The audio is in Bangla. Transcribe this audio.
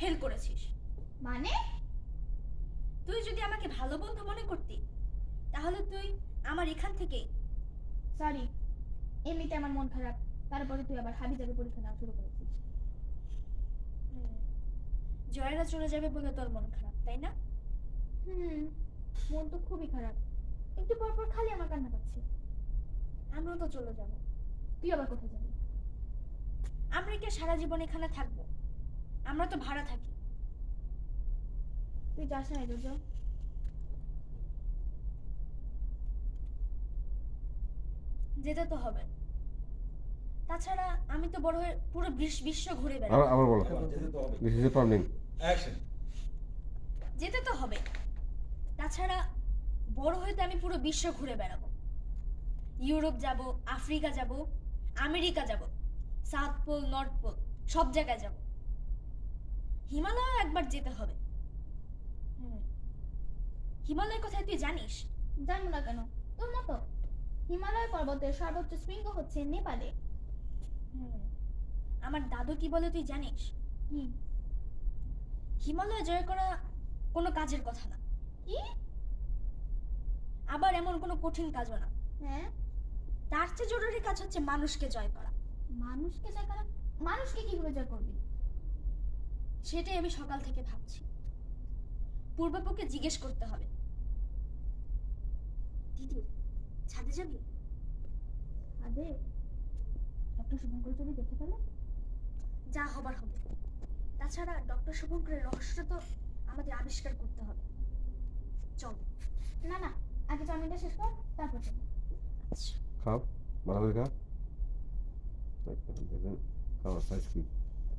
ফেল করেছিস। মানে? তুই যদি আমাকে ভালো বন্ধু মনে করতি তাহলে তুই আমার এখান থেকে। সরি, এমনিতে আমার মন খারাপ, তারপরে তুই আবার হাবিজাবি পরীক্ষা নেওয়া শুরু করেছিস। জয়েরা চলে যাবে বলে তোর মন খারাপ, তাই না? মন তো খুবই খারাপ, একটু পর পর খালি আমার কান্না পাচ্ছে। আমিও তো চলে যাব। তুই আবার কোথায় যাবি? আমরা কি আর সারা জীবন এখানে থাকবো? আমরা তো ভাড়া থাকি। তুই যাস না এজো। যেতে তো হবে, তাছাড়া আমি তো বড় হয়ে পুরো বিশ্ব ঘুরে বেড়াবো। আবার বলো, this is a problem. Action. যেতে তো হবে, তাছাড়া বড় হয়ে তো আমি পুরো বিশ্ব ঘুরে বেড়াবো। ইউরোপ যাব, আফ্রিকা যাব, আমেরিকা যাব, সাউথ পোল নর্থ পোল সব জায়গায় যাব। হিমালয় একবার যেতে হবে। হিমালয়ের কথা তুই জানিস? জানবো না কেন, তোর মতো। হিমালয় পর্বতের সর্বোচ্চ শৃঙ্গ হচ্ছে নেপালে। আমার দাদু কি বলে তুই জানিস? কি? হিমালয় জয় করা কোনো কাজের কথা না। কি? আবার এমন কোনো কঠিন কাজও না। হ্যাঁ, তার চেয়ে জরুরি কাজ হচ্ছে মানুষকে জয় করা। মানুষকে জয় করা? মানুষকে কিভাবে জয় করবি? সেটাই আমি সকাল থেকে ভাবছি। পূর্বাপুকে জিজ্ঞেস করতে হবে। দিদি, ছাদে যাবি? আদে, ডক্টর শুভঙ্কর যদি দেখে ফেলে? যা হবার হবে। তাছাড়া ডক্টর শুভঙ্করের রহস্য তো আমাদের আবিষ্কার করতে হবে। চল। না না, আগে চাউমিনটা শেষ কর, তারপর চল। আচ্ছা। খাও, ভালো করে খাও। খাওয়ার সাইজ কি?